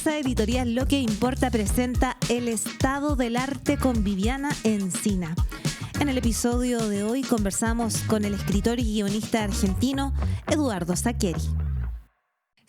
Casa Editorial Lo que Importa presenta El Estado del Arte con Viviana Encina. En el episodio de hoy conversamos con el escritor y guionista argentino Eduardo Sacheri.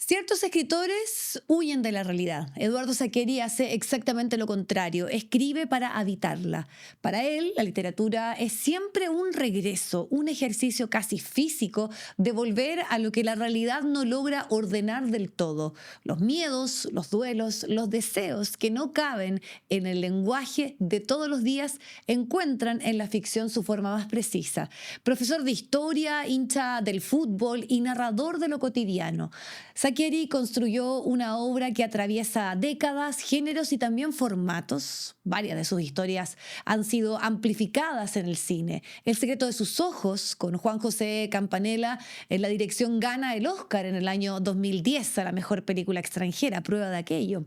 Ciertos escritores huyen de la realidad. Eduardo Sacheri hace exactamente lo contrario, escribe para habitarla. Para él, la literatura es siempre un regreso, un ejercicio casi físico de volver a lo que la realidad no logra ordenar del todo. Los miedos, los duelos, los deseos que no caben en el lenguaje de todos los días encuentran en la ficción su forma más precisa. Profesor de historia, hincha del fútbol y narrador de lo cotidiano. Sacheri construyó una obra que atraviesa décadas, géneros y también formatos. Varias de sus historias han sido amplificadas en el cine. El secreto de sus ojos, con Juan José Campanella en la dirección, gana el Oscar en el año 2010 a la mejor película extranjera, prueba de aquello.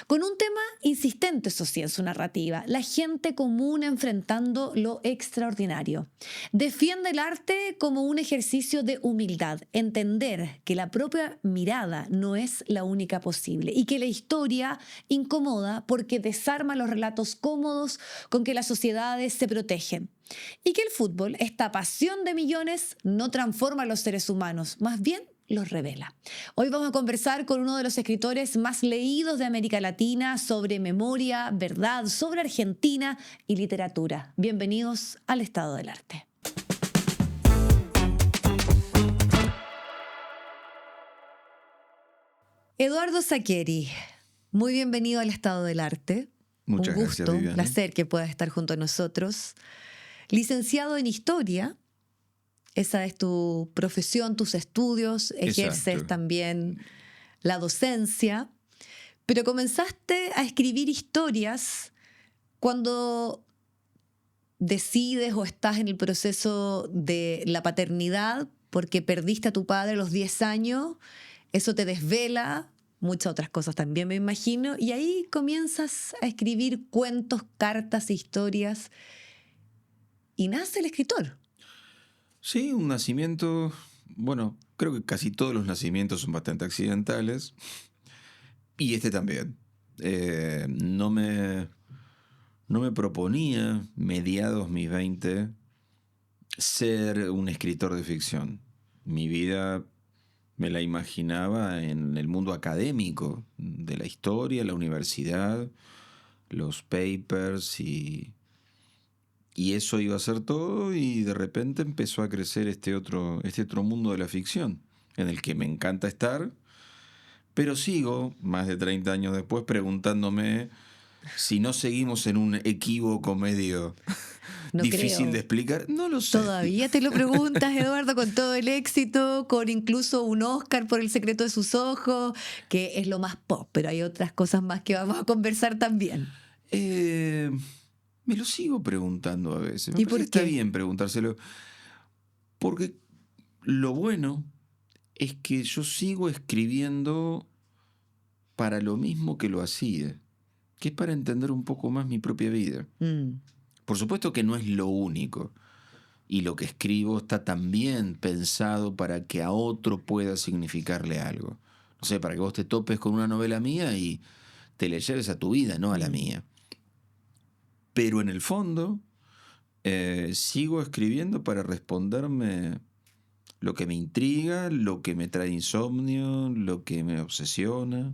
Con un tema insistente, eso sí, en su narrativa, la gente común enfrentando lo extraordinario. Defiende el arte como un ejercicio de humildad, entender que la propia mirada no es la única posible y que la historia incomoda porque desarma los relatos cómodos con que las sociedades se protegen. Y que el fútbol, esta pasión de millones, no transforma a los seres humanos, más bien los revela. Hoy vamos a conversar con uno de los escritores más leídos de América Latina sobre memoria, verdad, sobre Argentina y literatura. Bienvenidos al Estado del Arte. Eduardo Sacheri, muy bienvenido al Estado del Arte. Muchas gracias, Viviana. Un placer que puedas estar junto a nosotros. Licenciado en Historia, esa es tu profesión, tus estudios, ejerces Exacto. También la docencia, pero comenzaste a escribir historias cuando decides o estás en el proceso de la paternidad porque perdiste a tu padre a los 10 años. Eso te desvela, muchas otras cosas también me imagino, y ahí comienzas a escribir cuentos, cartas, historias, y nace el escritor. Sí, un nacimiento, bueno, creo que casi todos los nacimientos son bastante accidentales, y este también. No me proponía, mediados mis 20, ser un escritor de ficción. Mi vida me la imaginaba en el mundo académico, de la historia, la universidad, los papers y eso iba a ser todo, y de repente empezó a crecer este otro mundo de la ficción, en el que me encanta estar, pero sigo, más de 30 años después, preguntándome si no seguimos en un equívoco medio difícil de explicar. No lo sé. Todavía te lo preguntas, Eduardo, con todo el éxito, con incluso un Oscar por El secreto de sus ojos, que es lo más pop, pero hay otras cosas más que vamos a conversar también. Me lo sigo preguntando a veces. ¿Y por qué? Está bien preguntárselo. Porque lo bueno es que yo sigo escribiendo para lo mismo que lo hacía, que es para entender un poco más mi propia vida. Por supuesto que no es lo único. Y lo que escribo está también pensado para que a otro pueda significarle algo. No sé, para que vos te topes con una novela mía y te le lleves a tu vida, no a la mía. Pero en el fondo, sigo escribiendo para responderme lo que me intriga, lo que me trae insomnio, lo que me obsesiona,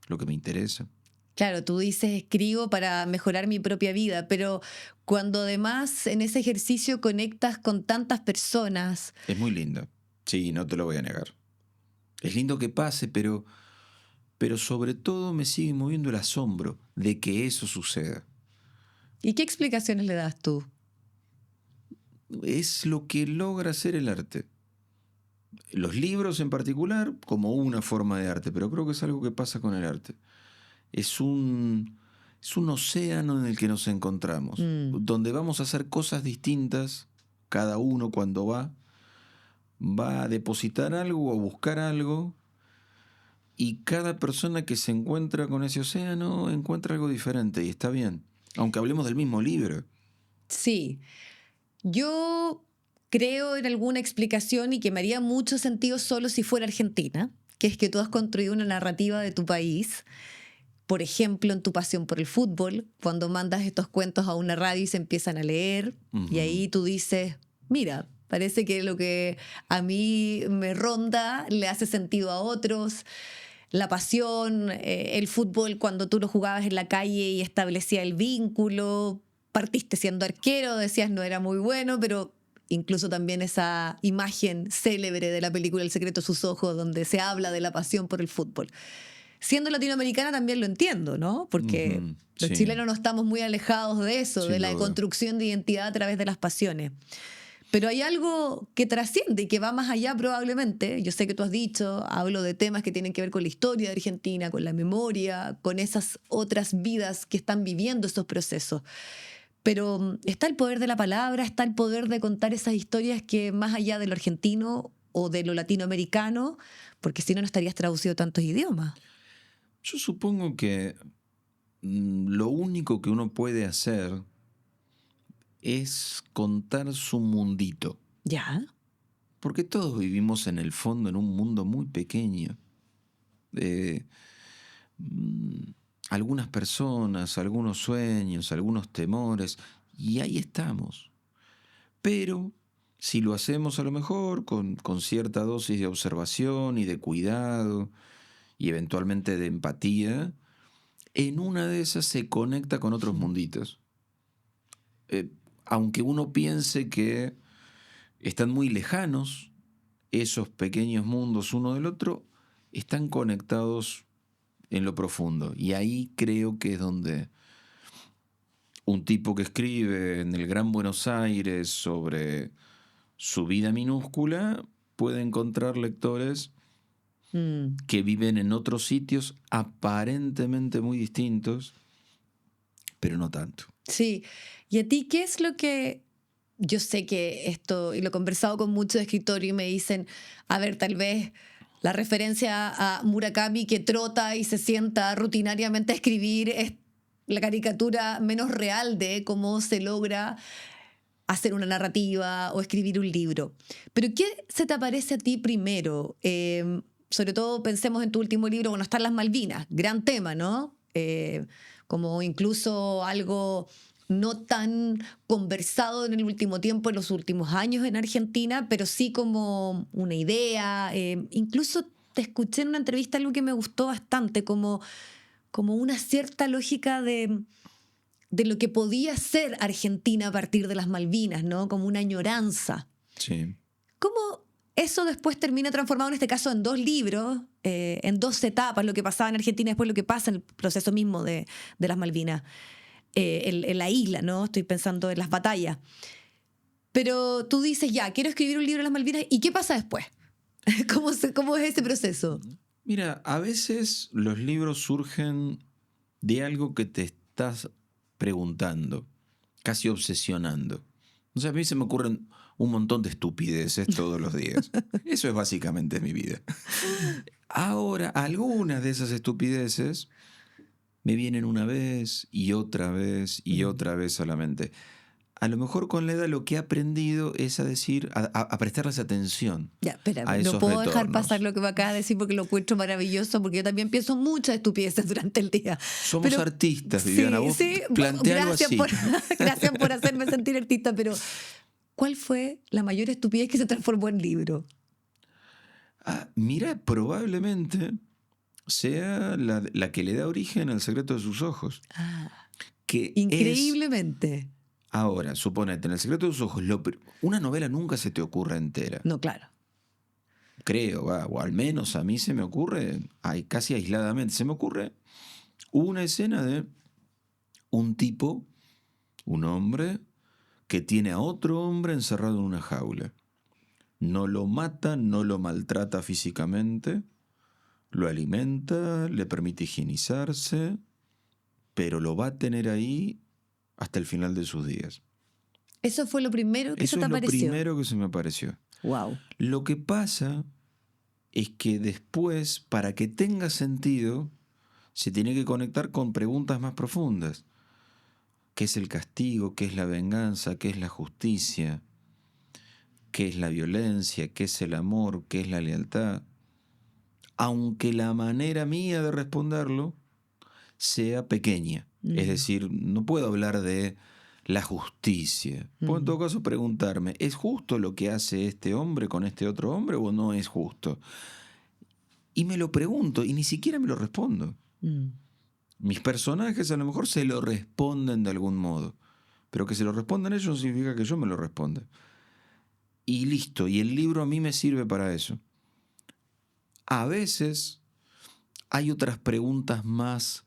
lo que me interesa. Claro, tú dices escribo para mejorar mi propia vida, pero cuando además en ese ejercicio conectas con tantas personas... Es muy lindo, sí, no te lo voy a negar. Es lindo que pase, pero sobre todo me sigue moviendo el asombro de que eso suceda. ¿Y qué explicaciones le das tú? Es lo que logra hacer el arte. Los libros en particular, como una forma de arte, pero creo que es algo que pasa con el arte. Es un océano en el que nos encontramos, donde vamos a hacer cosas distintas, cada uno cuando va a depositar algo o a buscar algo, y cada persona que se encuentra con ese océano encuentra algo diferente, y está bien, aunque hablemos del mismo libro. Sí, yo creo en alguna explicación y que me haría mucho sentido solo si fuera Argentina, que es que tú has construido una narrativa de tu país por ejemplo, en tu pasión por el fútbol, cuando mandas estos cuentos a una radio y se empiezan a leer, y ahí tú dices, mira, parece que lo que a mí me ronda le hace sentido a otros. La pasión, el fútbol cuando tú lo jugabas en la calle y establecía el vínculo, partiste siendo arquero, decías no era muy bueno, pero incluso también esa imagen célebre de la película El secreto de sus ojos, donde se habla de la pasión por el fútbol. Siendo latinoamericana también lo entiendo, ¿no? Porque los Sí, chilenos no estamos muy alejados de eso, de sin la duda. construcción de identidad a través de las pasiones. Pero hay algo que trasciende y que va más allá probablemente. Yo sé que tú has dicho, hablo de temas que tienen que ver con la historia de Argentina, con la memoria, con esas otras vidas que están viviendo estos procesos. Pero está el poder de la palabra, está el poder de contar esas historias que más allá de lo argentino o de lo latinoamericano, porque si no, no estarías traducido a tantos idiomas. Yo supongo que lo único que uno puede hacer es contar su mundito. Ya. Porque todos vivimos en el fondo en un mundo muy pequeño. De algunas personas, algunos sueños, algunos temores, y ahí estamos. Pero si lo hacemos a lo mejor con cierta dosis de observación y de cuidado y eventualmente de empatía, en una de esas se conecta con otros munditos. Aunque uno piense que están muy lejanos, esos pequeños mundos uno del otro están conectados en lo profundo. Y ahí creo que es donde un tipo que escribe en el Gran Buenos Aires sobre su vida minúscula puede encontrar lectores que viven en otros sitios aparentemente muy distintos, pero no tanto. Sí. ¿Y a ti qué es lo que... Yo sé que esto, y lo he conversado con muchos escritores y me dicen, a ver, tal vez la referencia a Murakami que trota y se sienta rutinariamente a escribir es la caricatura menos real de cómo se logra hacer una narrativa o escribir un libro. Pero ¿qué se te aparece a ti primero? Sobre todo pensemos en tu último libro, bueno, están las Malvinas, gran tema, ¿no? Como incluso algo no tan conversado en el último tiempo, en los últimos años en Argentina, pero sí como una idea. Incluso te escuché en una entrevista algo que me gustó bastante, como una cierta lógica de lo que podía ser Argentina a partir de las Malvinas, ¿no? Como una añoranza. Sí. ¿Cómo eso después termina transformado en este caso en 2 libros, en 2 etapas, lo que pasaba en Argentina y después lo que pasa en el proceso mismo de las Malvinas, en la isla, ¿no? Estoy pensando en las batallas. Pero tú dices, ya, quiero escribir un libro de las Malvinas, ¿y qué pasa después? ¿Cómo es ese proceso? Mira, a veces los libros surgen de algo que te estás preguntando, casi obsesionando. O sea, a mí se me ocurren un montón de estupideces todos los días. Eso es básicamente mi vida. Ahora, algunas de esas estupideces me vienen una vez y otra vez y otra vez a la mente. A lo mejor con la edad lo que he aprendido es a decir, a prestarles atención. Ya, espérame, a no esos puedo dejar retornos. pasar lo que me acabas de decir porque lo encuentro maravilloso, porque yo también pienso muchas estupideces durante el día. Somos Pero- artistas, Viviana. Vos plantea algo gracias así. gracias por hacerme sentir artista, pero ¿cuál fue la mayor estupidez que se transformó en libro? Mira, probablemente sea la que le da origen al secreto de sus ojos. Que es, Increíblemente. ahora, suponete, en el secreto de sus ojos, una novela nunca se te ocurre entera. No, claro. Creo, o al menos a mí se me ocurre, casi aisladamente, se me ocurre una escena de un tipo, un hombre, que tiene a otro hombre encerrado en una jaula. No lo mata, no lo maltrata físicamente, lo alimenta, le permite higienizarse, pero lo va a tener ahí hasta el final de sus días. Eso fue lo primero que Eso se te es lo apareció. primero que se me apareció. Wow. Lo que pasa es que después, para que tenga sentido, se tiene que conectar con preguntas más profundas. ¿Qué es el castigo? ¿Qué es la venganza? ¿Qué es la justicia? ¿Qué es la violencia? ¿Qué es el amor? ¿Qué es la lealtad? Aunque la manera mía de responderlo sea pequeña. Es decir, no puedo hablar de la justicia. Puedo en todo caso preguntarme, ¿es justo lo que hace este hombre con este otro hombre o no es justo? Y me lo pregunto y ni siquiera me lo respondo. Mis personajes a lo mejor se lo responden de algún modo, pero que se lo respondan ellos no significa que yo me lo responda. Y listo, y el libro a mí me sirve para eso. A veces hay otras preguntas más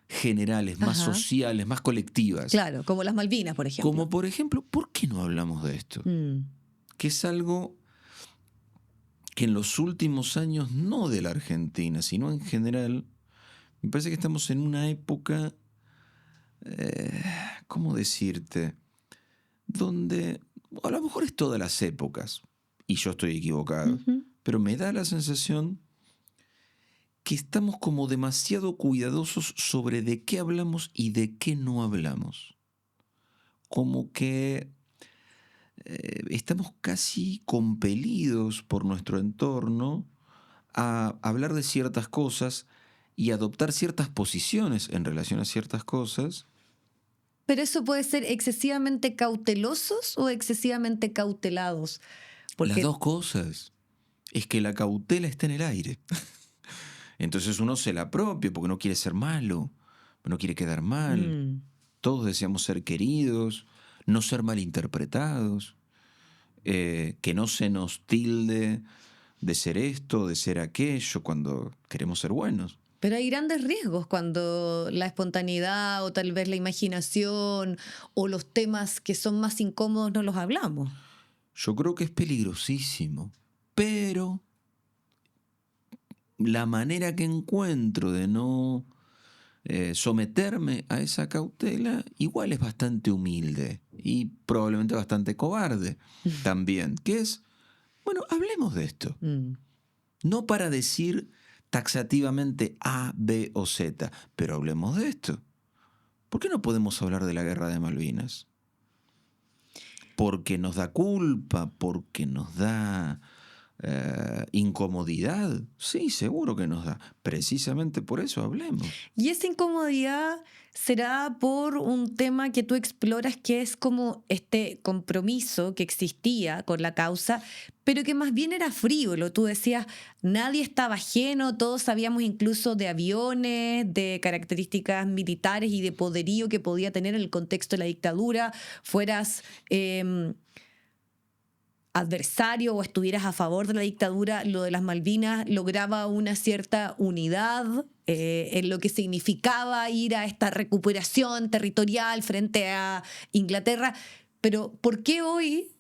generales, más Ajá. sociales, más colectivas. Claro, como las Malvinas, por ejemplo. Como por ejemplo, ¿por qué no hablamos de esto? Que es algo que en los últimos años, no de la Argentina, sino en general, me parece que estamos en una época, ¿cómo decirte? Donde, a lo mejor es todas las épocas, y yo estoy equivocado, pero me da la sensación que estamos como demasiado cuidadosos sobre de qué hablamos y de qué no hablamos. Como que estamos casi compelidos por nuestro entorno a hablar de ciertas cosas y adoptar ciertas posiciones en relación a ciertas cosas. Pero eso puede ser excesivamente cautelosos o excesivamente cautelados. Porque Las dos cosas. Es que la cautela está en el aire. Entonces uno se la apropia porque no quiere ser malo, no quiere quedar mal. Todos deseamos ser queridos, no ser malinterpretados, que no se nos tilde de ser esto, de ser aquello, cuando queremos ser buenos. Pero hay grandes riesgos cuando la espontaneidad o tal vez la imaginación o los temas que son más incómodos no los hablamos. Yo creo que es peligrosísimo, pero la manera que encuentro de no someterme a esa cautela igual es bastante humilde y probablemente bastante cobarde también, que es, bueno, hablemos de esto. No para decir taxativamente A, B o Z, pero hablemos de esto. ¿Por qué no podemos hablar de la guerra de Malvinas? Porque nos da culpa, porque nos da incomodidad. Sí, seguro que nos da. Precisamente por eso hablemos. Y esa incomodidad será por un tema que tú exploras, que es como este compromiso que existía con la causa, pero que más bien era frívolo. Tú decías, nadie estaba ajeno, todos sabíamos incluso de aviones, de características militares y de poderío que podía tener en el contexto de la dictadura, fueras adversario o estuvieras a favor de la dictadura, lo de las Malvinas lograba una cierta unidad en lo que significaba ir a esta recuperación territorial frente a Inglaterra. Pero ¿por qué hoy,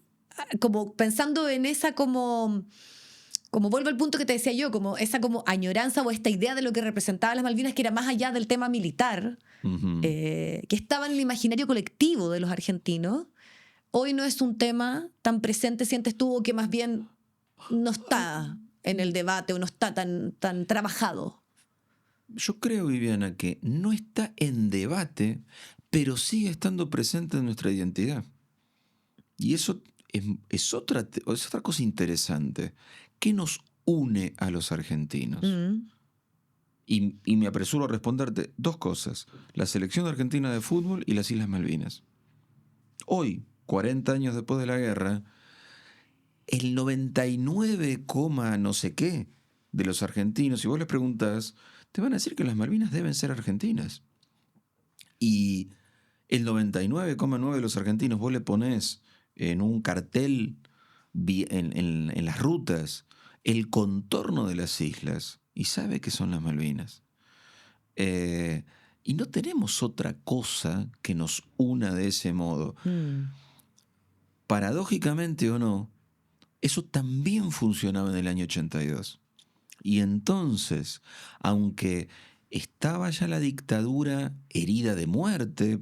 como pensando en esa como vuelvo al punto que te decía yo, como esa como añoranza o esta idea de lo que representaba las Malvinas, que era más allá del tema militar, que estaba en el imaginario colectivo de los argentinos, hoy no es un tema tan presente, sientes tú, o que más bien no está en el debate o no está tan trabajado? Yo creo, Viviana, que no está en debate, pero sigue estando presente en nuestra identidad. Y eso es otra cosa interesante. ¿Qué nos une a los argentinos? Y me apresuro a responderte dos cosas. La selección argentina de fútbol y las Islas Malvinas. Hoy, 40 años después de la guerra, el 99, no sé qué de los argentinos, si vos les preguntás, te van a decir que las Malvinas deben ser argentinas. Y el 99,9 de los argentinos vos le ponés en un cartel en las rutas el contorno de las islas y sabe que son las Malvinas. Y no tenemos otra cosa que nos una de ese modo. Paradójicamente o no, eso también funcionaba en el año 82. Y entonces, aunque estaba ya la dictadura herida de muerte,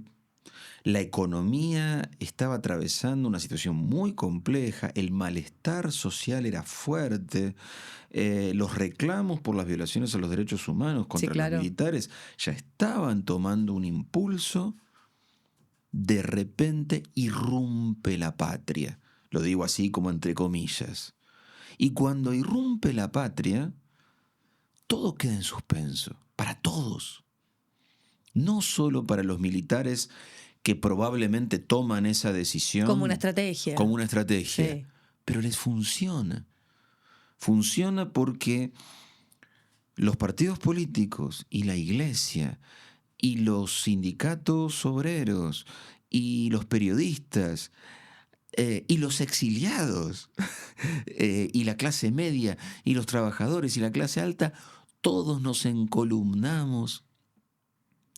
la economía estaba atravesando una situación muy compleja, el malestar social era fuerte, los reclamos por las violaciones a los derechos humanos contra los militares ya estaban tomando un impulso. De repente irrumpe la patria, lo digo así como entre comillas. Y cuando irrumpe la patria, todo queda en suspenso, para todos. no solo para los militares que probablemente toman esa decisión Como una estrategia. como una estrategia, Sí. pero les funciona. Funciona porque los partidos políticos y la iglesia y los sindicatos obreros y los periodistas y los exiliados y la clase media y los trabajadores y la clase alta, todos nos encolumnamos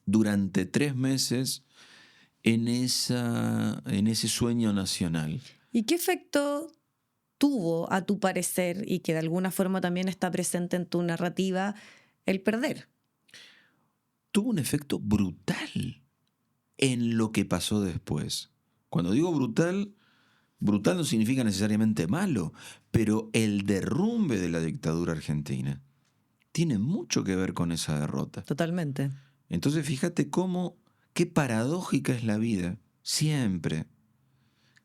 durante 3 meses en ese sueño nacional. ¿Y qué efecto tuvo, a tu parecer, y que de alguna forma también está presente en tu narrativa, el perder? Tuvo un efecto brutal en lo que pasó después. Cuando digo brutal, brutal no significa necesariamente malo, pero el derrumbe de la dictadura argentina tiene mucho que ver con esa derrota. Totalmente. Entonces fíjate qué paradójica es la vida, siempre,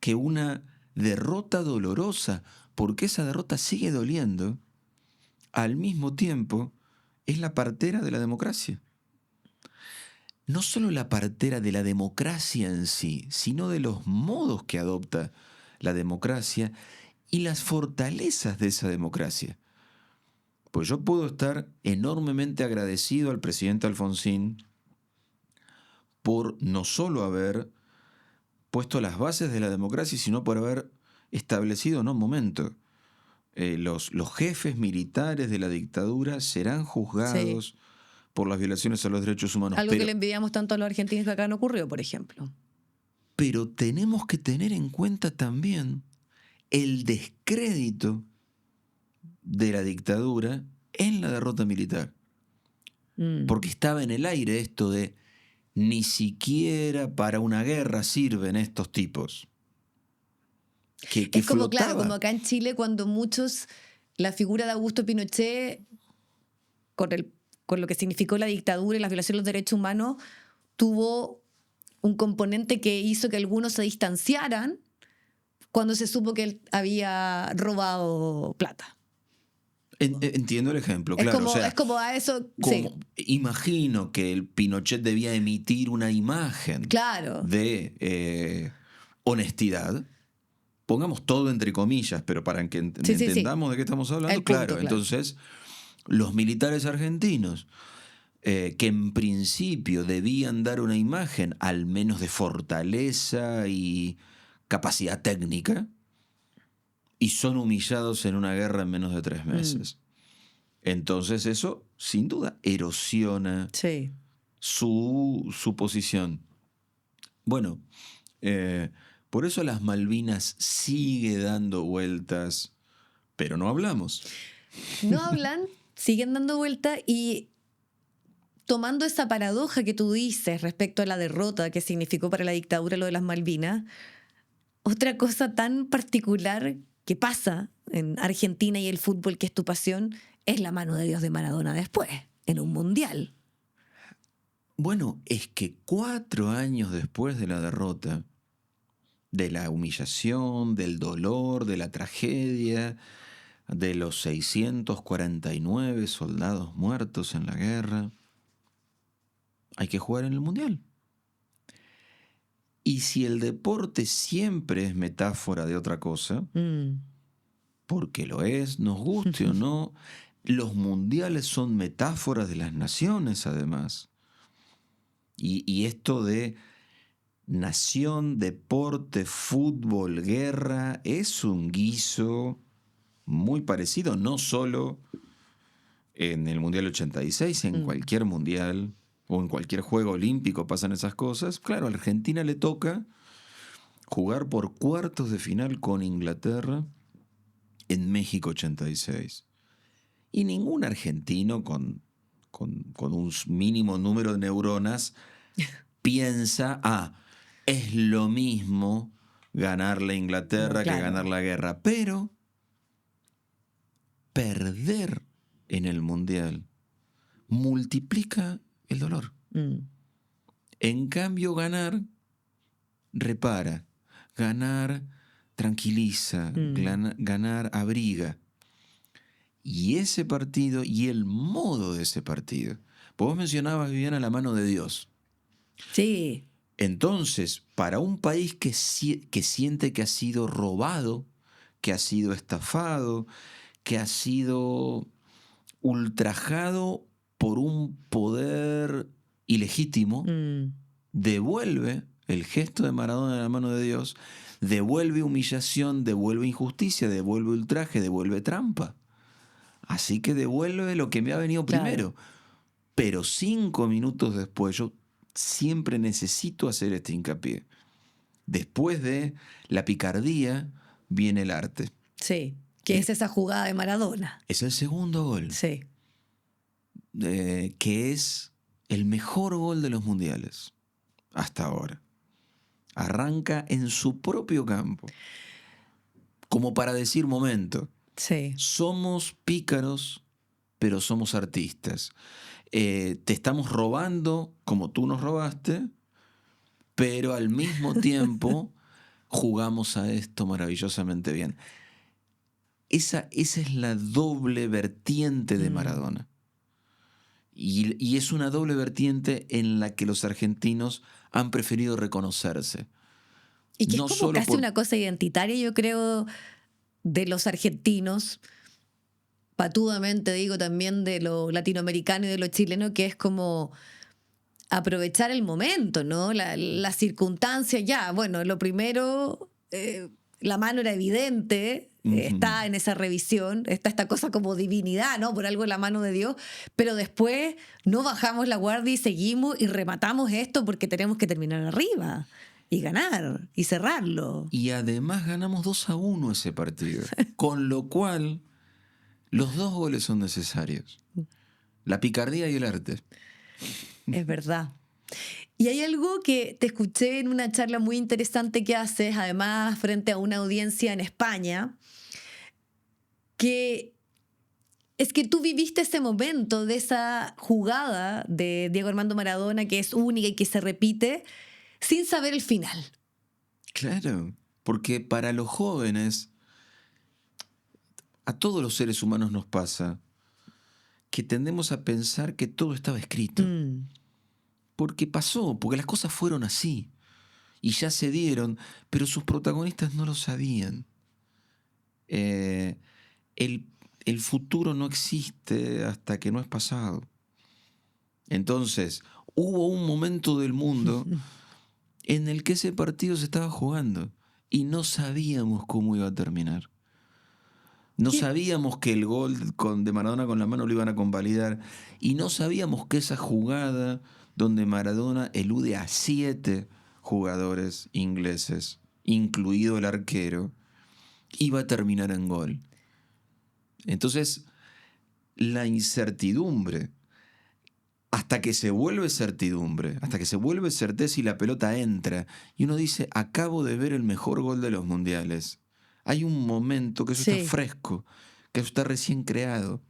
que una derrota dolorosa, porque esa derrota sigue doliendo, al mismo tiempo es la partera de la democracia. No solo la partera de la democracia en sí, sino de los modos que adopta la democracia y las fortalezas de esa democracia. Pues yo puedo estar enormemente agradecido al presidente Alfonsín por no solo haber puesto las bases de la democracia, sino por haber establecido, no, un momento, los jefes militares de la dictadura serán juzgados por las violaciones a los derechos humanos. Algo que le envidiamos tanto a los argentinos que acá no ocurrió, por ejemplo. Pero tenemos que tener en cuenta también el descrédito de la dictadura en la derrota militar. Porque estaba en el aire esto de ni siquiera para una guerra sirven estos tipos. Que es como, flotaba. claro, como acá en Chile, cuando muchos, la figura de Augusto Pinochet, con lo que significó la dictadura y la violación de los derechos humanos, tuvo un componente que hizo que algunos se distanciaran cuando se supo que él había robado plata. Entiendo el ejemplo, claro. Es como a eso. Sí. Imagino que el Pinochet debía emitir una imagen Claro. de honestidad. Pongamos todo entre comillas, pero para que entendamos de qué estamos hablando. El punto, claro, entonces, los militares argentinos, que en principio debían dar una imagen al menos de fortaleza y capacidad técnica, y son humillados en una guerra en menos de 3 meses. Entonces eso, sin duda, erosiona su posición. Bueno, por eso las Malvinas sigue dando vueltas, pero no hablamos. No hablan, siguen dando vueltas y tomando esa paradoja que tú dices respecto a la derrota que significó para la dictadura lo de las Malvinas, otra cosa tan particular que pasa en Argentina y el fútbol, que es tu pasión, es la mano de Dios de Maradona después, en un mundial. Bueno, es que 4 años después de la derrota, de la humillación, del dolor, de la tragedia, de los 649 soldados muertos en la guerra, hay que jugar en el mundial. Y si el deporte siempre es metáfora de otra cosa, porque lo es, nos guste o no, los mundiales son metáforas de las naciones además. Y esto de nación, deporte, fútbol, guerra, es un guiso muy parecido, no solo en el Mundial 86, en cualquier mundial o en cualquier juego olímpico pasan esas cosas. Claro, a Argentina le toca jugar por cuartos de final con Inglaterra en México 86. Y ningún argentino con un mínimo número de neuronas piensa, es lo mismo ganarle a Inglaterra que ganar la guerra. Pero perder en el mundial multiplica el dolor. En cambio, ganar repara, ganar tranquiliza, ganar abriga. Y ese partido y el modo de ese partido. Vos mencionabas, Viviana, la mano de Dios. Sí, Entonces, para un país que siente que ha sido robado, que ha sido estafado, que ha sido ultrajado por un poder ilegítimo, mm, devuelve el gesto de Maradona en la mano de Dios, devuelve humillación, devuelve injusticia, devuelve ultraje, devuelve trampa. Así que devuelve lo que me ha venido claro. primero. Pero 5 minutos después, yo siempre necesito hacer este hincapié. Después de la picardía viene el arte. Sí, que es esa jugada de Maradona. Es el segundo gol, Sí. que es el mejor gol de los mundiales hasta ahora. Arranca en su propio campo, como para decir, momento, Sí. somos pícaros, pero somos artistas. Te estamos robando como tú nos robaste, pero al mismo tiempo jugamos a esto maravillosamente bien. Esa es la doble vertiente de Maradona. Y es una doble vertiente en la que los argentinos han preferido reconocerse. Y que es No como solo casi por... una cosa identitaria, yo creo, de los argentinos, patudamente digo también de lo latinoamericano y de lo chileno, que es como aprovechar el momento, ¿no? La circunstancia, ya, bueno, lo primero, la mano era evidente, está en esa revisión, está esta cosa como divinidad, ¿no? Por algo la mano de Dios, pero después no bajamos la guardia y seguimos y rematamos esto porque tenemos que terminar arriba y ganar y cerrarlo. Y además ganamos 2-1 ese partido. Con lo cual, los dos goles son necesarios. La picardía y el arte. Es verdad. Y hay algo que te escuché en una charla muy interesante que haces, además frente a una audiencia en España, que es que tú viviste ese momento de esa jugada de Diego Armando Maradona que es única y que se repite sin saber el final. Claro, porque para los jóvenes, a todos los seres humanos nos pasa que tendemos a pensar que todo estaba escrito. Porque pasó, porque las cosas fueron así. Y ya se dieron, pero sus protagonistas no lo sabían. El, el futuro no existe hasta que no es pasado. Entonces, hubo un momento del mundo en el que ese partido se estaba jugando y no sabíamos cómo iba a terminar. No ¿Qué? sabíamos que el gol de Maradona con la mano lo iban a convalidar y no sabíamos que esa jugada donde Maradona elude a 7 jugadores ingleses, incluido el arquero, iba a terminar en gol. Entonces, la incertidumbre, hasta que se vuelve certidumbre, hasta que se vuelve certeza y la pelota entra, y uno dice, acabo de ver el mejor gol de los mundiales. Hay un momento que eso Sí. está fresco, que eso está recién creado,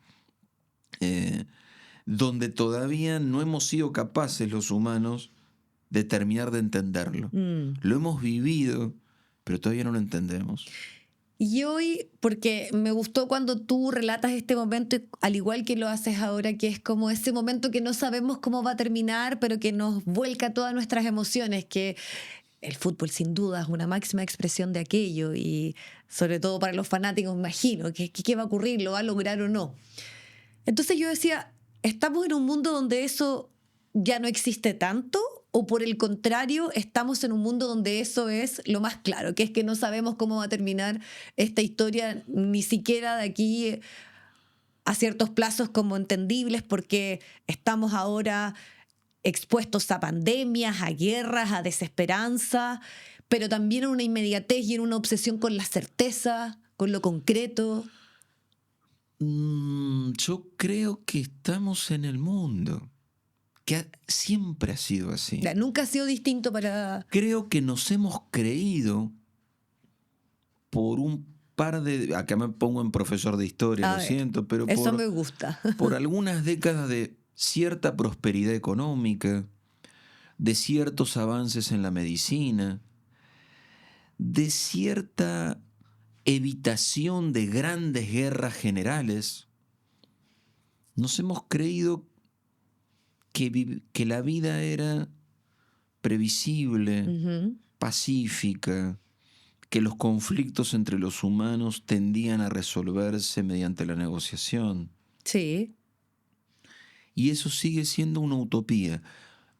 donde todavía no hemos sido capaces los humanos de terminar de entenderlo. Lo hemos vivido, pero todavía no lo entendemos. Y hoy, porque me gustó cuando tú relatas este momento, al igual que lo haces ahora, que es como ese momento que no sabemos cómo va a terminar, pero que nos vuelca todas nuestras emociones, que el fútbol sin duda es una máxima expresión de aquello y sobre todo para los fanáticos, me imagino, ¿qué va a ocurrir? ¿Lo va a lograr o no? Entonces yo decía, ¿estamos en un mundo donde eso ya no existe tanto? ¿O por el contrario, estamos en un mundo donde eso es lo más claro, que es que no sabemos cómo va a terminar esta historia, ni siquiera de aquí a ciertos plazos como entendibles, porque estamos ahora expuestos a pandemias, a guerras, a desesperanza, pero también a una inmediatez y en una obsesión con la certeza, con lo concreto? Yo creo que estamos en el mundo, que siempre ha sido así. Nunca ha sido distinto para... Creo que nos hemos creído por un par de... Acá me pongo en profesor de historia, A lo ver, siento, pero eso me gusta. por algunas décadas de cierta prosperidad económica, de ciertos avances en la medicina, de cierta evitación de grandes guerras generales, nos hemos creído que la vida era previsible, Ujú. pacífica, que los conflictos entre los humanos tendían a resolverse mediante la negociación. Sí. Y eso sigue siendo una utopía.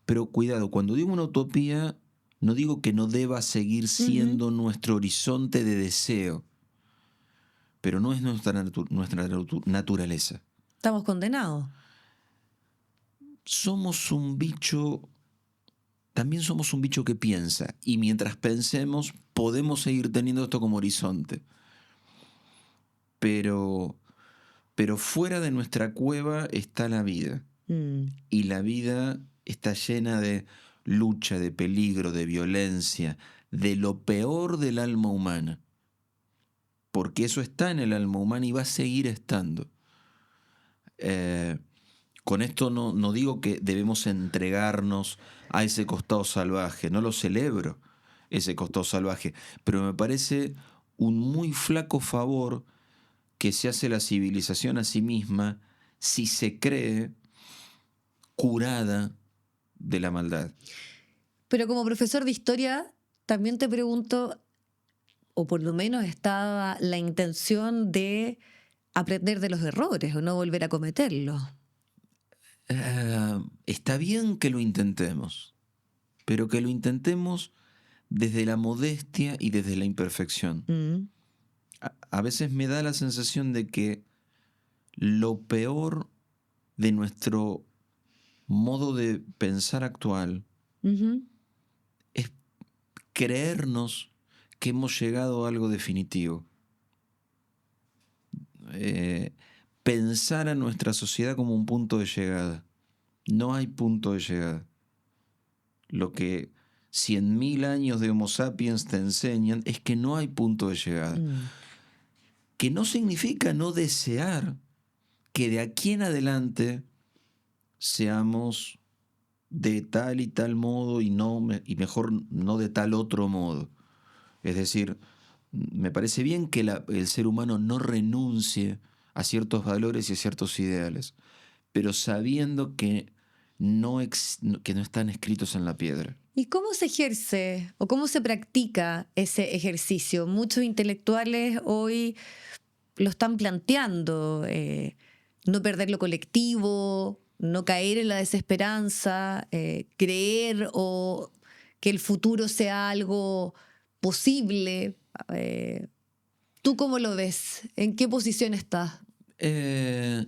Pero cuidado, cuando digo una utopía, no digo que no deba seguir siendo nuestro horizonte de deseo, pero no es nuestra naturaleza. Estamos condenados. Somos un bicho, también somos un bicho que piensa, y mientras pensemos podemos seguir teniendo esto como horizonte. Pero fuera de nuestra cueva está la vida, Mm. y la vida está llena de lucha, de peligro, de violencia, de lo peor del alma humana. Porque eso está en el alma humana y va a seguir estando. Con esto no digo que debemos entregarnos a ese costado salvaje, no lo celebro, ese costado salvaje, pero me parece un muy flaco favor que se hace la civilización a sí misma si se cree curada de la maldad. Pero como profesor de historia, también te pregunto, o por lo menos estaba la intención de aprender de los errores o no volver a cometerlos. Está bien que lo intentemos, pero que lo intentemos desde la modestia y desde la imperfección. Mm. A veces me da la sensación de que lo peor de nuestro modo de pensar actual Ujú. es creernos que hemos llegado a algo definitivo. Pensar a nuestra sociedad como un punto de llegada. No hay punto de llegada. Lo que 100.000 años de Homo sapiens te enseñan es que no hay punto de llegada. Mm. Que no significa no desear que de aquí en adelante seamos de tal y tal modo y mejor no de tal otro modo. Es decir, me parece bien que el ser humano no renuncie a ciertos valores y a ciertos ideales, pero sabiendo que que no están escritos en la piedra. ¿Y cómo se ejerce o cómo se practica ese ejercicio? Muchos intelectuales hoy lo están planteando, no perder lo colectivo, no caer en la desesperanza, creer o que el futuro sea algo posible. eh, ¿Tú cómo lo ves? ¿En qué posición estás? Eh,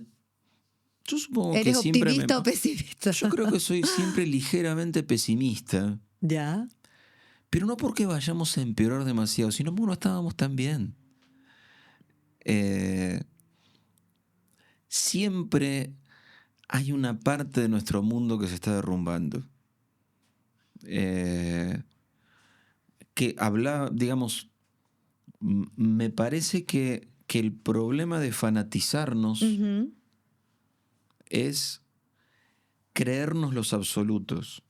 yo supongo que ¿Eres siempre optimista o pesimista? Yo creo que soy siempre ligeramente pesimista, Ya. pero no porque vayamos a empeorar demasiado, sino porque no estábamos tan bien. Eh, Siempre hay una parte de nuestro mundo que se está derrumbando. Que habla, digamos, me parece que el problema de fanatizarnos Ujú. es creernos los absolutos.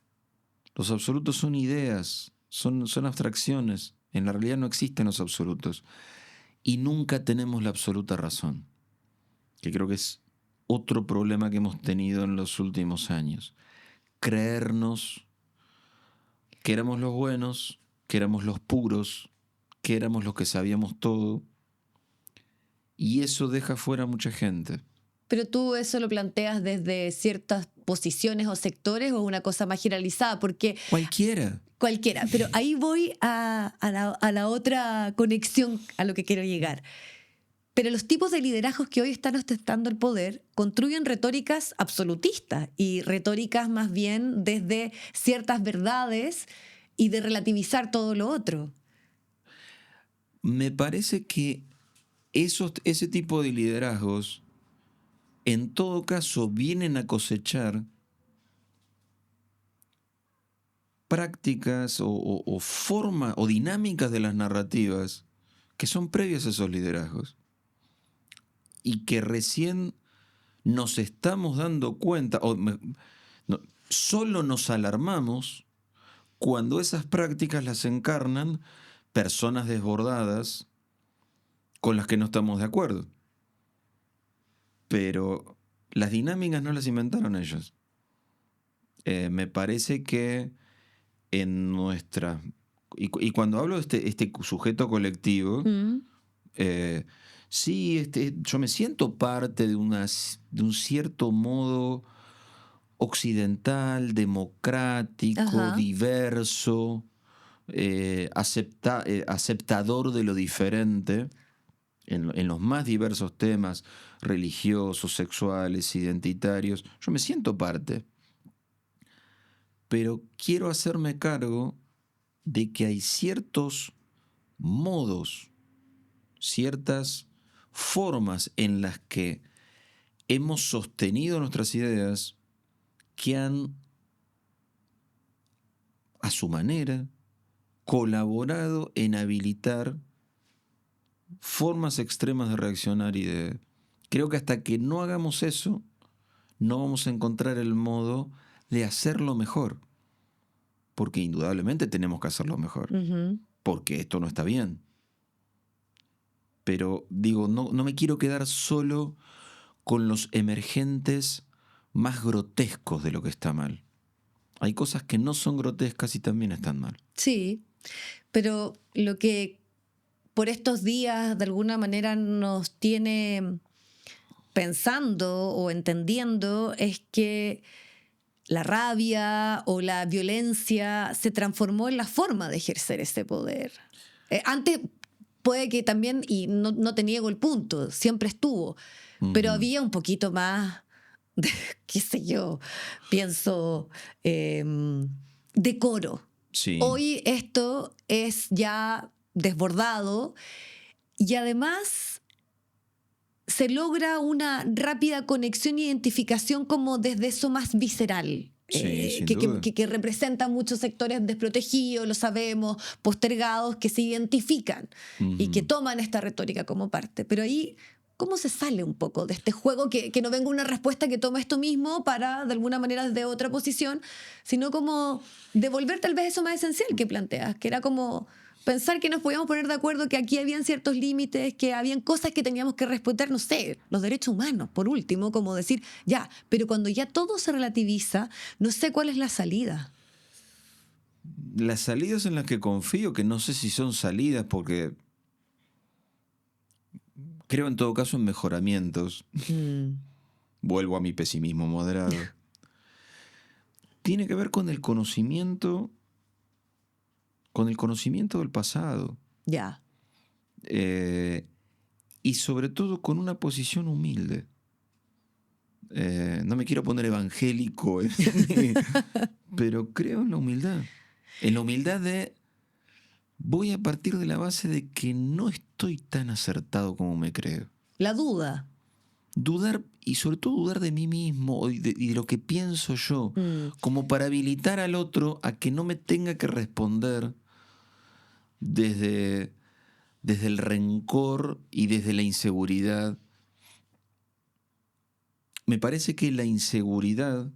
Los absolutos son ideas, son abstracciones. En la realidad no existen los absolutos. Y nunca tenemos la absoluta razón. Que creo que es otro problema que hemos tenido en los últimos años. Creernos que éramos los buenos, que éramos los puros, que éramos los que sabíamos todo. Y eso deja fuera a mucha gente. Pero tú eso lo planteas desde ciertas posiciones o sectores o una cosa más generalizada, porque Cualquiera. cualquiera. Pero ahí voy a la otra conexión a lo que quiero llegar. Pero los tipos de liderazgos que hoy están ostentando el poder construyen retóricas absolutistas y retóricas más bien desde ciertas verdades y de relativizar todo lo otro. Me parece que ese tipo de liderazgos, en todo caso, vienen a cosechar prácticas o forma o dinámicas de las narrativas que son previas a esos liderazgos y que recién nos estamos dando cuenta, solo nos alarmamos cuando esas prácticas las encarnan personas desbordadas con las que no estamos de acuerdo. Pero las dinámicas no las inventaron ellos. Me parece que en nuestra... Y cuando hablo de este sujeto colectivo, sí, yo me siento parte de un cierto modo occidental, democrático, Ajá. diverso, aceptador de lo diferente en los más diversos temas religiosos, sexuales, identitarios. Yo me siento parte, pero quiero hacerme cargo de que hay ciertos modos, ciertas formas en las que hemos sostenido nuestras ideas que han, a su manera, colaborado en habilitar formas extremas de reaccionar y de... Creo que hasta que no hagamos eso, no vamos a encontrar el modo de hacerlo mejor. Porque indudablemente tenemos que hacerlo mejor. Porque esto no está bien. Pero digo, no me quiero quedar solo con los emergentes más grotescos de lo que está mal. Hay cosas que no son grotescas y también están mal. Sí, pero lo que por estos días de alguna manera nos tiene pensando o entendiendo es que la rabia o la violencia se transformó en la forma de ejercer ese poder. Antes puede que también, y no te niego el punto, siempre estuvo, pero había un poquito más, qué sé yo, pienso, decoro. Sí. Hoy esto es ya desbordado y además se logra una rápida conexión e identificación como desde eso más visceral. Sí, sin duda. Que representa muchos sectores desprotegidos, lo sabemos, postergados, que se identifican y que toman esta retórica como parte. Pero ahí, ¿cómo se sale un poco de este juego? Que no venga una respuesta que toma esto mismo para, de alguna manera, desde otra posición, sino como devolver tal vez eso más esencial que planteas, que era como pensar que nos podíamos poner de acuerdo, que aquí habían ciertos límites, que habían cosas que teníamos que respetar, no sé, los derechos humanos, por último, como decir, ya, pero cuando ya todo se relativiza, no sé cuál es la salida. Las salidas en las que confío, que no sé si son salidas, porque creo en todo caso en mejoramientos. Vuelvo a mi pesimismo moderado. Tiene que ver con el conocimiento del pasado. Ya. Y sobre todo con una posición humilde. No me quiero poner evangélico, pero creo en la humildad. En la humildad de voy a partir de la base de que no estoy tan acertado como me creo. La duda. Dudar, y sobre todo dudar de mí mismo y de lo que pienso yo, como para habilitar al otro a que no me tenga que responder desde el rencor y desde la inseguridad. Me parece que la inseguridad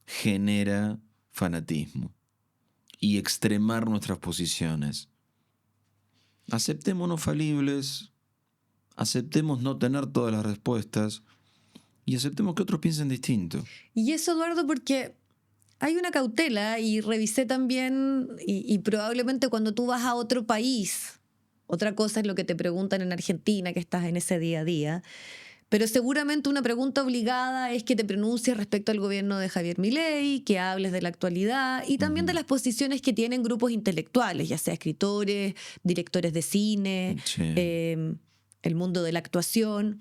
genera fanatismo y extremar nuestras posiciones. Aceptémonos falibles, aceptemos no tener todas las respuestas y aceptemos que otros piensen distinto. Y eso, Eduardo, porque hay una cautela y revisé también, y probablemente cuando tú vas a otro país, otra cosa es lo que te preguntan en Argentina, que estás en ese día a día, pero seguramente una pregunta obligada es que te pronuncies respecto al gobierno de Javier Milei, que hables de la actualidad y también de las posiciones que tienen grupos intelectuales, ya sea escritores, directores de cine, Sí. el mundo de la actuación,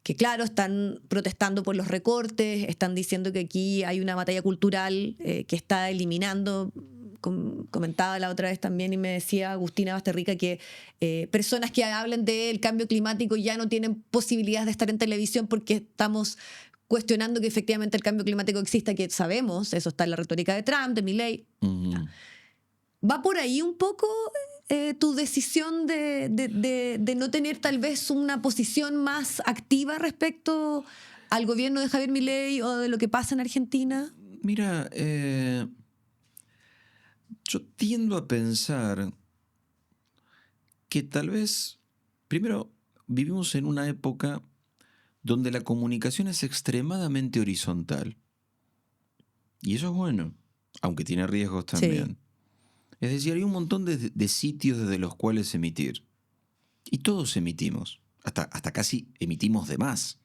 que claro, están protestando por los recortes, están diciendo que aquí hay una batalla cultural que está eliminando. Comentaba la otra vez también y me decía Agustina Basterrica que personas que hablen del cambio climático ya no tienen posibilidades de estar en televisión porque estamos cuestionando que efectivamente el cambio climático exista, que sabemos, eso está en la retórica de Trump, de Milei. ¿Va por ahí un poco tu decisión de no tener tal vez una posición más activa respecto al gobierno de Javier Milei o de lo que pasa en Argentina? Mira, yo tiendo a pensar que tal vez, primero, vivimos en una época donde la comunicación es extremadamente horizontal. Y eso es bueno. aunque tiene riesgos también. Sí. Es decir, hay un montón de sitios desde los cuales emitir. Y todos emitimos, hasta casi emitimos de más.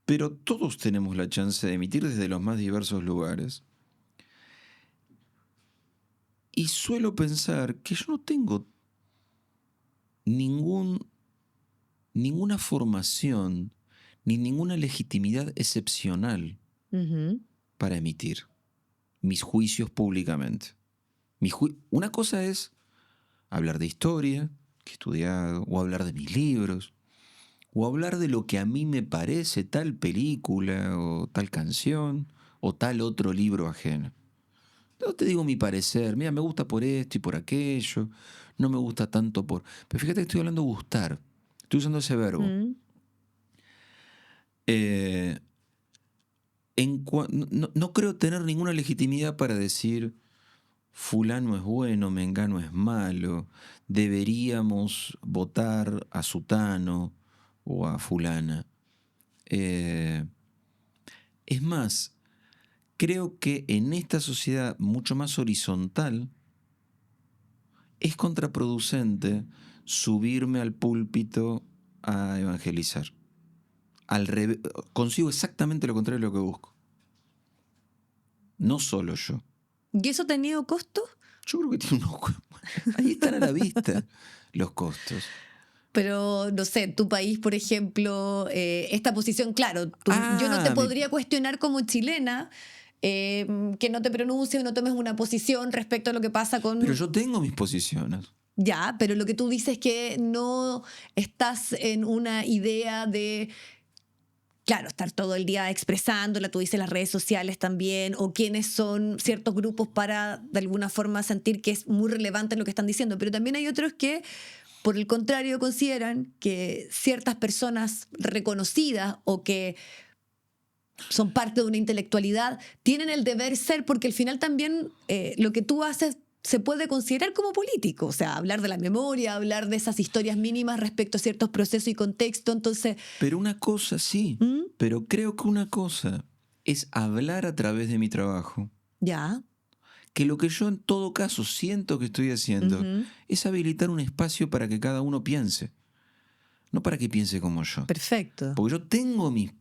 Pero todos tenemos la chance de emitir desde los más diversos lugares. Y suelo pensar que yo no tengo ninguna formación ni ninguna legitimidad excepcional Ujú. para emitir mis juicios públicamente. Una cosa es hablar de historia, que he estudiado, o hablar de mis libros, o hablar de lo que a mí me parece tal película, o tal canción, o tal otro libro ajeno. No te digo mi parecer, mira, me gusta por esto y por aquello, no me gusta tanto por... Pero fíjate que estoy hablando de gustar, estoy usando ese verbo. Mm. No creo tener ninguna legitimidad para decir fulano es bueno, mengano es malo, deberíamos votar a sutano o a fulana. Es más, creo que en esta sociedad mucho más horizontal es contraproducente subirme al púlpito a evangelizar. Consigo exactamente lo contrario de lo que busco. No solo yo. ¿Y eso ha tenido costo? Yo creo que tiene unos... Ahí están a la vista los costos. Pero, no sé, tu país, por ejemplo, esta posición, claro, yo no te podría cuestionar como chilena que no te pronuncies o no tomes una posición respecto a lo que pasa con... Pero yo tengo mis posiciones. Ya, pero lo que tú dices es que no estás en una idea de... Claro, estar todo el día expresándola, tú dices las redes sociales también, o quiénes son ciertos grupos para de alguna forma sentir que es muy relevante lo que están diciendo, pero también hay otros que, por el contrario, consideran que ciertas personas reconocidas o que son parte de una intelectualidad tienen el deber ser, porque al final también lo que tú haces se puede considerar como político, o sea, hablar de la memoria, hablar de esas historias mínimas respecto a ciertos procesos y contexto, entonces... Pero una cosa sí, pero creo que una cosa es hablar a través de mi trabajo. Ya. Que lo que yo en todo caso siento que estoy haciendo es habilitar un espacio para que cada uno piense. No para que piense como yo. Perfecto. Porque yo tengo mis...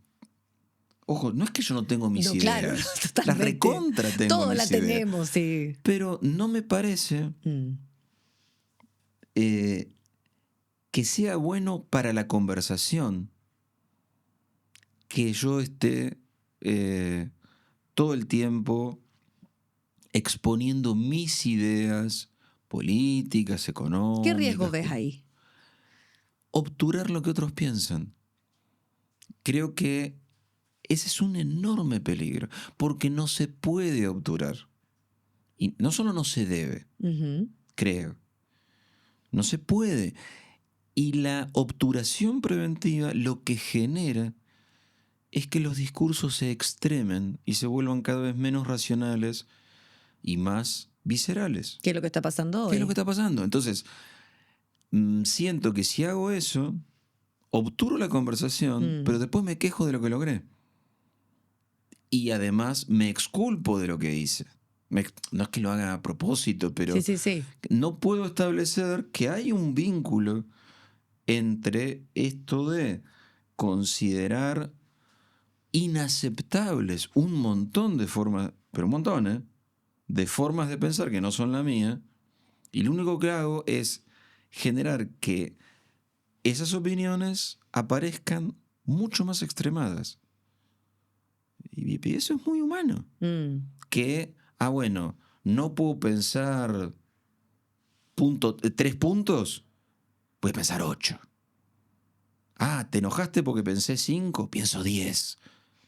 Ojo, no es que yo no tengo mis ideas. Claro, totalmente. La recontra tengo Todos mis la ideas. tenemos, sí. Pero no me parece que sea bueno para la conversación que yo esté todo el tiempo exponiendo mis ideas políticas, económicas. ¿Qué riesgo ves ahí? Obturar lo que otros piensan. Creo que ese es un enorme peligro, porque no se puede obturar. Y no solo no se debe, creo. No se puede. Y la obturación preventiva lo que genera es que los discursos se extremen y se vuelvan cada vez menos racionales y más viscerales. ¿Qué es lo que está pasando hoy? ¿Qué es lo que está pasando? Entonces, siento que si hago eso, obturo la conversación, pero después me quejo de lo que logré. Y además me exculpo de lo que hice. No es que lo haga a propósito, pero Sí. no puedo establecer que hay un vínculo entre esto de considerar inaceptables un montón de formas, pero un montón, de formas de pensar que no son la mía, y lo único que hago es generar que esas opiniones aparezcan mucho más extremadas. Y eso es muy humano. Que, bueno, no puedo pensar 3 puntos, voy a pensar 8. ¿Te enojaste porque pensé 5? Pienso 10.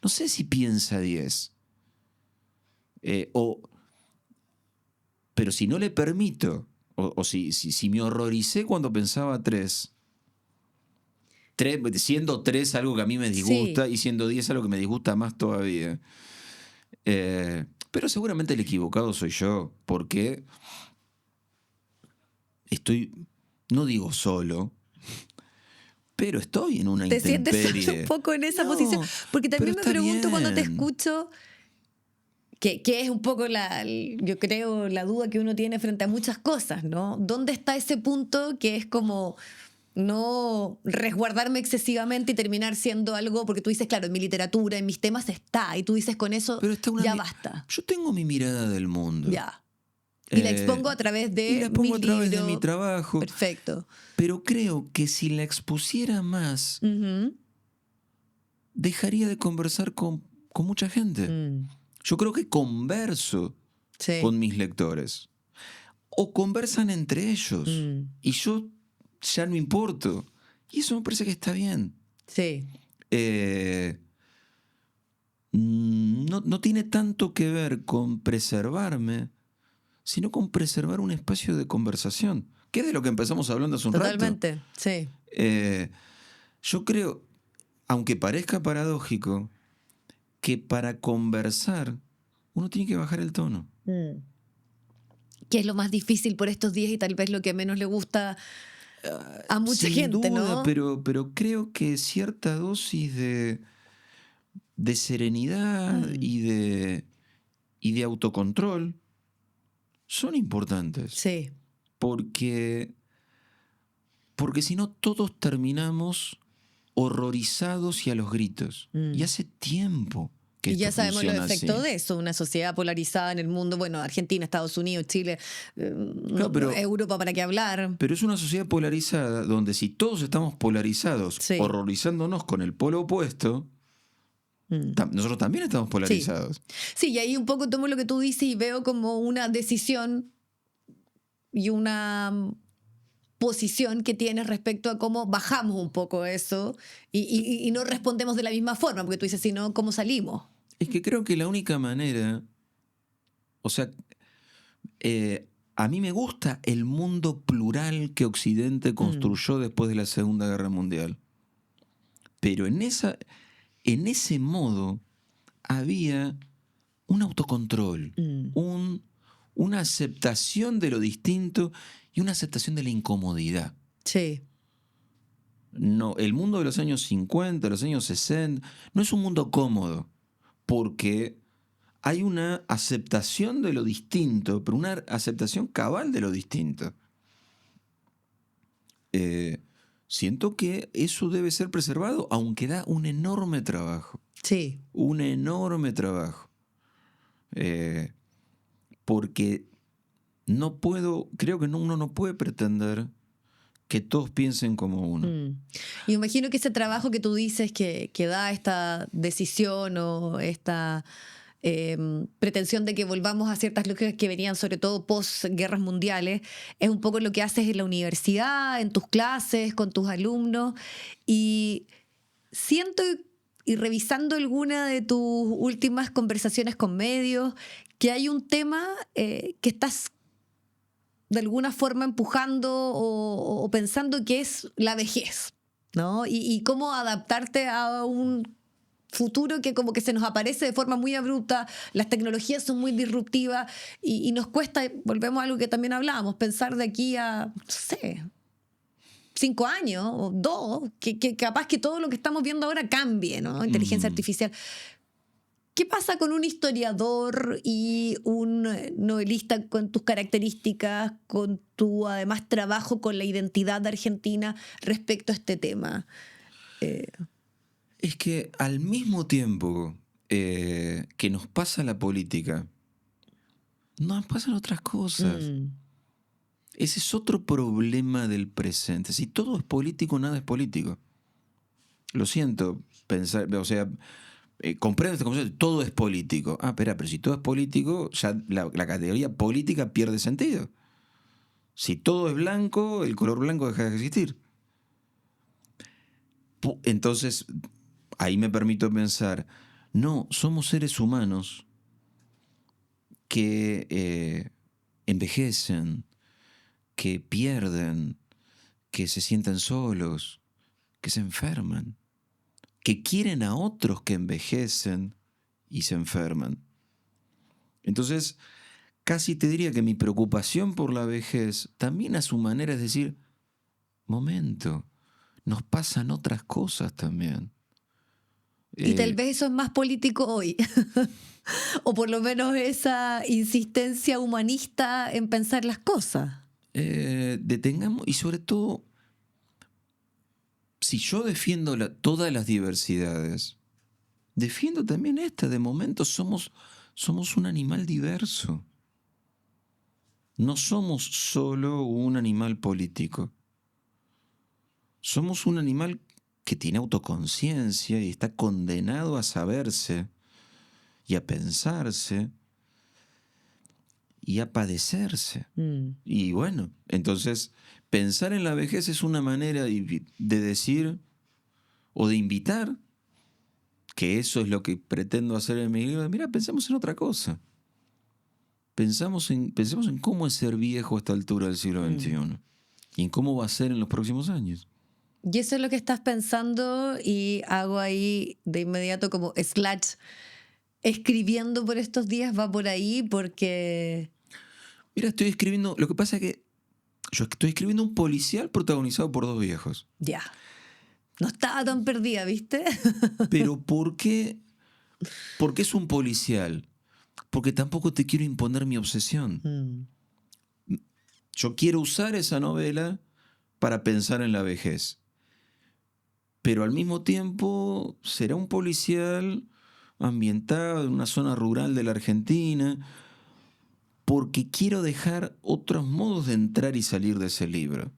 No sé si piensa 10. Pero si no le permito, o si me horroricé cuando pensaba 3, siendo 3 algo que a mí me disgusta, y siendo 10 algo que me disgusta más todavía. Pero seguramente el equivocado soy yo, porque estoy, no digo solo, pero estoy en una intemperie. ¿Te sientes un poco en esa posición? Porque también me pregunto cuando te escucho, que es un poco yo creo, la duda que uno tiene frente a muchas cosas, ¿no? ¿Dónde está ese punto que es como no resguardarme excesivamente y terminar siendo algo? Porque tú dices, claro, en mi literatura, en mis temas está, y tú dices, con eso Pero está ya basta. Yo tengo mi mirada del mundo. Ya. Y la expongo a través de y la expongo mis a través de libros. mi trabajo. Perfecto. Pero creo que si la expusiera más, Ujú. dejaría de conversar con mucha gente. Yo creo que converso Sí. con mis lectores. O conversan entre ellos. Y yo ya no importo. Y eso me parece que está bien. Sí. No tiene tanto que ver con preservarme, sino con preservar un espacio de conversación, que es de lo que empezamos hablando hace un rato. Totalmente, sí. Yo creo, aunque parezca paradójico, que para conversar uno tiene que bajar el tono. Que es lo más difícil por estos días y tal vez lo que menos le gusta a mucha Sin gente, duda, ¿no? pero creo que cierta dosis de serenidad y de autocontrol son importantes. Sí. Porque si no, todos terminamos horrorizados y a los gritos. Y hace tiempo que Y ya esto sabemos los funciona efectos así. de eso, una sociedad polarizada en el mundo, bueno, Argentina, Estados Unidos, Chile, pero- Europa, ¿para qué hablar? Pero es una sociedad polarizada donde si todos estamos polarizados, Sí. horrorizándonos con el polo opuesto, nosotros también estamos polarizados. Sí, y ahí un poco tomo lo que tú dices y veo como una decisión y una posición que tienes respecto a cómo bajamos un poco eso y no respondemos de la misma forma, porque tú dices, si no, ¿cómo salimos? Es que creo que la única manera, o sea, a mí me gusta el mundo plural que Occidente construyó después de la Segunda Guerra Mundial. Pero en ese modo había un autocontrol, una aceptación de lo distinto y una aceptación de la incomodidad. Sí. No, el mundo de los años 50, de los años 60, no es un mundo cómodo, porque hay una aceptación de lo distinto, pero una aceptación cabal de lo distinto. Siento que eso debe ser preservado, aunque da un enorme trabajo. Sí. Un enorme trabajo. Porque creo que uno no puede pretender que todos piensen como uno. Y imagino que ese trabajo que tú dices que da esta decisión o esta pretensión de que volvamos a ciertas lógicas que venían sobre todo post guerras mundiales, es un poco lo que haces en la universidad, en tus clases, con tus alumnos. Y siento, y revisando alguna de tus últimas conversaciones con medios, que hay un tema que estás de alguna forma empujando o pensando que es la vejez, ¿no? Y cómo adaptarte a un futuro que como que se nos aparece de forma muy abrupta, las tecnologías son muy disruptivas y nos cuesta, volvemos a algo que también hablábamos, pensar de aquí a, no sé, 5 años o 2, que capaz que todo lo que estamos viendo ahora cambie, ¿no? Inteligencia artificial. ¿Qué pasa con un historiador y un novelista con tus características, con tu además trabajo con la identidad argentina respecto a este tema? Es que al mismo tiempo que nos pasa la política, nos pasan otras cosas. Ese es otro problema del presente. Si todo es político, nada es político. Lo siento, pensar, o sea, comprendo este concepto, todo es político. Pero si todo es político, ya la categoría política pierde sentido. Si todo es blanco, el color blanco deja de existir. Entonces, ahí me permito pensar, no, somos seres humanos que envejecen, que pierden, que se sienten solos, que se enferman, que quieren a otros que envejecen y se enferman. Entonces, casi te diría que mi preocupación por la vejez también a su manera es decir, momento, nos pasan otras cosas también. Y tal vez eso es más político hoy. O por lo menos esa insistencia humanista en pensar las cosas. Detengamos, y sobre todo, si yo defiendo todas las diversidades, defiendo también esta. De momento somos un animal diverso. No somos solo un animal político. Somos un animal que tiene autoconciencia y está condenado a saberse y a pensarse y a padecerse. Y bueno, entonces pensar en la vejez es una manera de decir o de invitar, que eso es lo que pretendo hacer en mi libro. Mira, pensemos en otra cosa. Pensemos en cómo es ser viejo a esta altura del siglo XXI y en cómo va a ser en los próximos años. Y eso es lo que estás pensando, y hago ahí de inmediato como slash escribiendo por estos días, va por ahí, porque... Mira, estoy escribiendo, lo que pasa es que yo estoy escribiendo un policial protagonizado por dos viejos. Ya. No estaba tan perdida, ¿viste? Pero ¿por qué? Porque es un policial. Porque tampoco te quiero imponer mi obsesión. Yo quiero usar esa novela para pensar en la vejez. Pero al mismo tiempo será un policial ambientado en una zona rural de la Argentina, porque quiero dejar otros modos de entrar y salir de ese libro.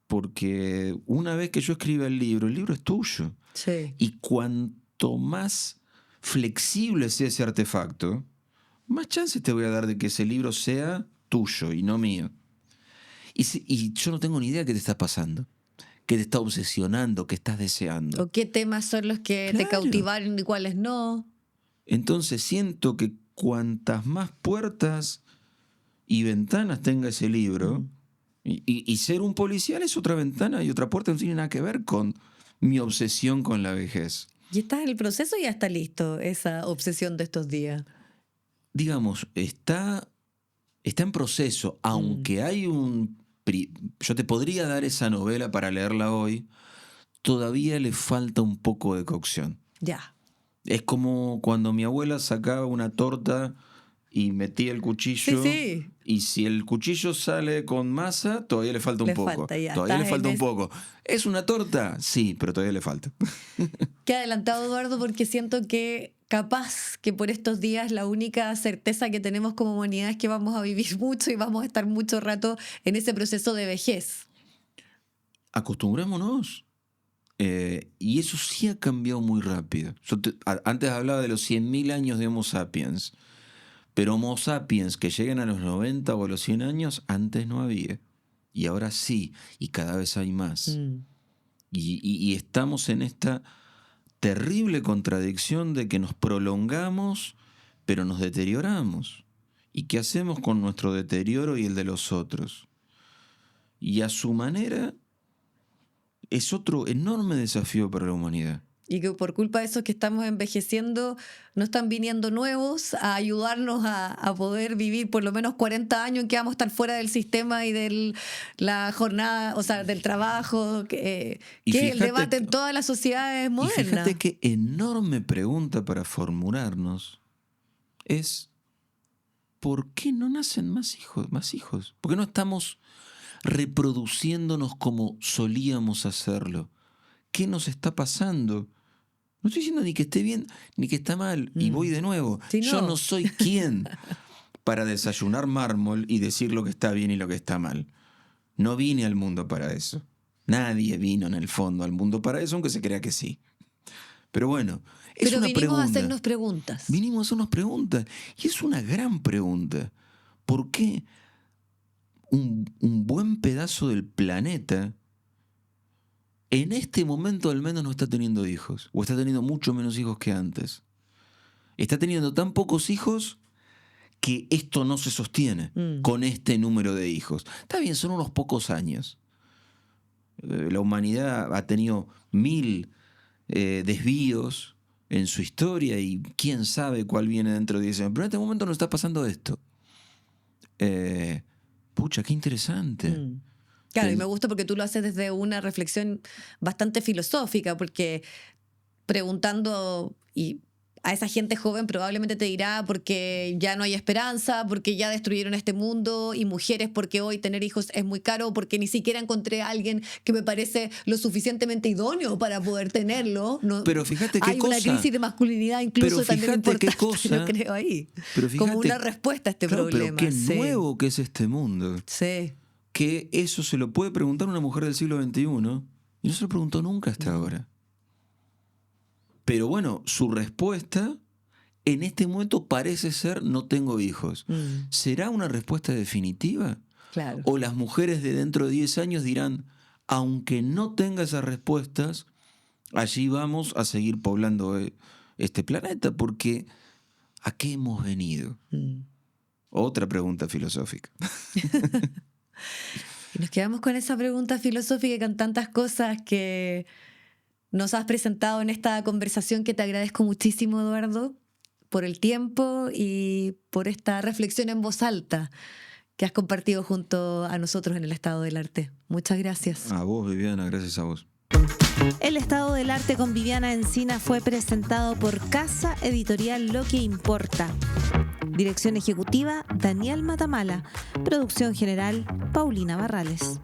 Porque una vez que yo escriba el libro es tuyo. Sí. Y cuanto más flexible sea ese artefacto, más chances te voy a dar de que ese libro sea tuyo y no mío. Y yo no tengo ni idea de qué te está pasando, qué te está obsesionando, qué estás deseando. ¿O qué temas son los que te Claro. cautivaron y cuáles no? Entonces siento que cuantas más puertas y ventanas tenga ese libro, y ser un policial es otra ventana y otra puerta, no tiene nada que ver con mi obsesión con la vejez. ¿Y estás en el proceso? ¿Ya está listo esa obsesión de estos días? Digamos, está en proceso, aunque hay yo te podría dar esa novela para leerla hoy, todavía le falta un poco de cocción. Ya. Es como cuando mi abuela sacaba una torta y metía el cuchillo. Sí. Y si el cuchillo sale con masa, todavía le falta un Le poco. falta, ya. Todavía le Estás falta en un poco. ¿Es una torta? Sí, pero todavía le falta. Qué adelantado, Eduardo, porque siento que capaz que por estos días la única certeza que tenemos como humanidad es que vamos a vivir mucho y vamos a estar mucho rato en ese proceso de vejez. Acostumbrémonos. Y eso sí ha cambiado muy rápido. Antes hablaba de los 100.000 años de Homo sapiens. Pero Homo sapiens que lleguen a los 90 o a los 100 años, antes no había. Y ahora sí, y cada vez hay más. Y estamos en esta terrible contradicción de que nos prolongamos, pero nos deterioramos. ¿Y qué hacemos con nuestro deterioro y el de los otros? Y a su manera es otro enorme desafío para la humanidad. Y que por culpa de eso que estamos envejeciendo, no están viniendo nuevos a ayudarnos a poder vivir por lo menos 40 años en que vamos a estar fuera del sistema y de la jornada, o sea, del trabajo, que es el debate en todas las sociedades modernas. Y fíjate qué enorme pregunta para formularnos es: ¿por qué no nacen más hijos? ¿Por qué no estamos reproduciéndonos como solíamos hacerlo? ¿Qué nos está pasando? No estoy diciendo ni que esté bien ni que está mal. Y voy de nuevo. Si no. Yo no soy quien para desayunar mármol y decir lo que está bien y lo que está mal. No vine al mundo para eso. Nadie vino en el fondo al mundo para eso, aunque se crea que sí. Pero bueno, es Pero una vinimos pregunta. a hacernos preguntas. Vinimos a hacernos preguntas. Y es una gran pregunta. ¿Por qué un buen pedazo del planeta en este momento al menos no está teniendo hijos? O está teniendo mucho menos hijos que antes. Está teniendo tan pocos hijos que esto no se sostiene con este número de hijos. Está bien, son unos pocos años. La humanidad ha tenido 1000 desvíos en su historia y quién sabe cuál viene dentro de 10 años. Pero en este momento nos está pasando esto. Pucha, qué interesante. Claro, y me gusta porque tú lo haces desde una reflexión bastante filosófica, porque preguntando y a esa gente joven probablemente te dirá porque ya no hay esperanza, porque ya destruyeron este mundo, y mujeres porque hoy tener hijos es muy caro, porque ni siquiera encontré a alguien que me parece lo suficientemente idóneo para poder tenerlo. No, Pero fíjate qué hay cosa. una crisis de masculinidad incluso Pero también fíjate qué importante, cosa. yo creo ahí. Pero fíjate, Como una respuesta a este claro, problema. Pero qué sí. nuevo que es este mundo. Sí. Que eso se lo puede preguntar una mujer del siglo XXI y no se lo preguntó nunca hasta ahora. Pero bueno, su respuesta en este momento parece ser: no tengo hijos. ¿Será una respuesta definitiva? Claro. ¿O las mujeres de dentro de 10 años dirán: aunque no tenga esas respuestas, allí vamos a seguir poblando este planeta? Porque ¿a qué hemos venido? Otra pregunta filosófica. Y nos quedamos con esa pregunta filosófica y con tantas cosas que nos has presentado en esta conversación, que te agradezco muchísimo, Eduardo, por el tiempo y por esta reflexión en voz alta que has compartido junto a nosotros en el Estado del Arte. Muchas gracias. A vos, Viviana, gracias a vos. El Estado del Arte con Viviana Encina fue presentado por Casa Editorial Lo que Importa. Dirección ejecutiva, Daniel Matamala. Producción general, Paulina Barrales.